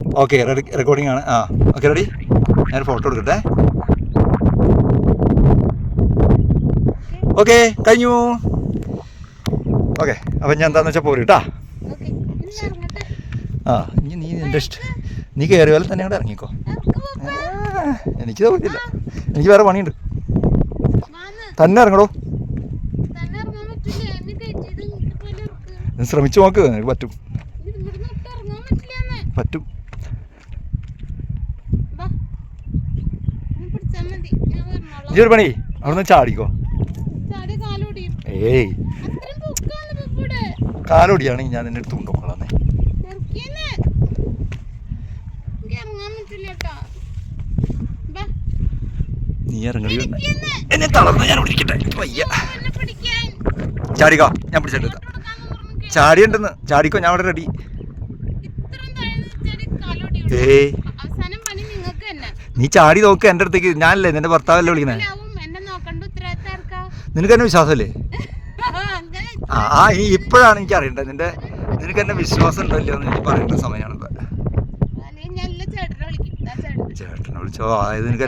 Okay recording ആണ്. ആ okay ready. ഞാൻ ഫോട്ടോ എടുക്കട്ടെ. ഓക്കെ കഴിഞ്ഞു. ഓക്കെ അപ്പം ഞാൻ എന്താണെന്ന് വെച്ചാൽ പോരും കേട്ടാ. ആ ഇനി നീ എൻ്റെ ഇഷ്ടം, നീ കയറി പോലെ തന്നെ അങ്ങോട്ട് ഇറങ്ങിക്കോ. എനിക്ക് തോന്നിയില്ല, എനിക്ക് വേറെ പണിയുണ്ട്. തന്നെ ഇറങ്ങടോ. ശ്രമിച്ചു നോക്ക്, എനിക്ക് പറ്റും പറ്റും. ഈ ഒരു പണി അവിടുന്ന് ചാടിക്കോ. ഏയ് കാലോടിയാണെങ്കിൽ ഞാൻ നിന്നെ എടുത്ത് കൊണ്ടുപോകളാന്നേ. നീ ഇറങ്ങടി, എന്നെ തളർന്ന് ഞാൻ പിടിക്കട്ടെ. വയ്യ, ചാടിക്കോ, ഞാൻ പിടിച്ചെടുത്ത. ചാടിയുണ്ടെന്ന്, ചാടിക്കോ, ഞാൻ അവിടെ റെഡി. ഏയ് നീ ചാടി നോക്ക് എൻ്റെ അടുത്തേക്ക്. ഞാനല്ലേ നിന്റെ ഭർത്താവല്ലേ വിളിക്കണേ. നിനക്ക് എന്നെ വിശ്വാസമല്ലേ? ആ ഇപ്പോഴാണ് എനിക്ക് അറിയേണ്ടത് നിനക്ക് എന്നെ വിശ്വാസം ഉണ്ടല്ലോ എന്ന് എനിക്ക് പറയേണ്ട സമയമാണ് ഇപ്പൊ. ചേട്ടനെ വിളിച്ചോ, അതായത് നിനക്ക്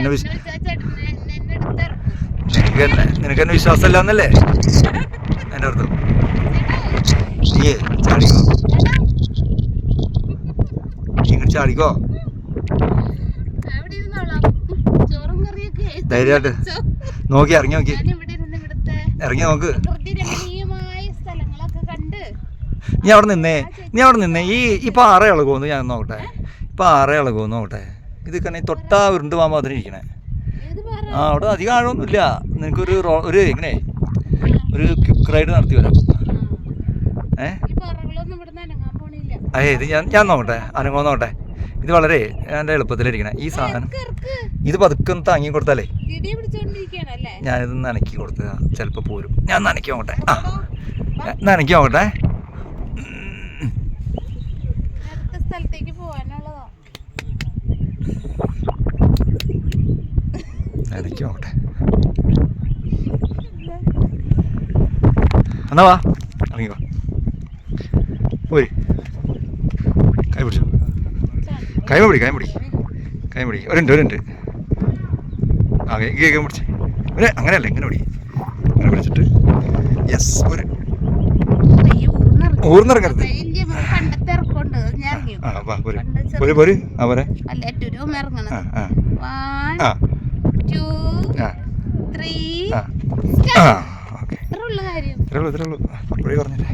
എന്നെ വിശ്വാസമല്ല എന്നല്ലേ എൻ്റെ അർത്ഥം. നീയേ ചാടിക്കോ, നീ ഇങ്ങോട്ട് ചാടിക്കോ ധൈര്യമായിട്ട്. നോക്കി ഇറങ്ങി നോക്കി, ഇറങ്ങി നോക്ക്. നീ അവിടെ നിന്നേ. ഈ പാറ ഇളകുമെന്ന് ഞാൻ നോക്കട്ടെ. പാറ ഇളകുമെന്ന് നോക്കട്ടെ. ഇത് കണ്ണി തൊട്ടാ ഉരുണ്ട് പോകാൻ മാത്രം ഇരിക്കണേ. ആ അവിടെ അധികം ആഴമൊന്നുമില്ല. നിനക്കൊരു ഇങ്ങനെ ഒരു ക്വിക്ക് റൈഡ് നടത്തി വരാം. ഇത് ഞാൻ നോക്കട്ടെ, അനങ്ങോ നോക്കട്ടെ. ഇത് വളരെ എൻ്റെ എളുപ്പത്തിലിരിക്കണേ ഈ സാധനം. ഇത് പതുക്കെ ഒന്ന് താങ്ങി കൊടുത്താലേ ഞാനിത് നനക്കി കൊടുത്തതാ, ചിലപ്പോൾ പോരും. ഞാൻ നനക്കി നോക്കട്ടെ. ആ നനക്കി നോക്കട്ടെ. നനക്കി നോക്കട്ടെ. എന്നാ വാ, ഇറങ്ങിക്കോ. പോര്, കൈ പിടിച്ചോ. കൈ പിടി. ഒരുണ്ട്. ആ കൈ പിടിച്ച്. അങ്ങനെയല്ല, ഇങ്ങനെ പിടി. ഇങ്ങനെ പിടിച്ചിട്ട് യെസ്. ഊർന്നിറങ്ങരുത്. പോര്. ആ പോരെ. ഓക്കെ ഇത്രേ ഉള്ളൂ. അപ്പോഴേ പറഞ്ഞില്ലേ.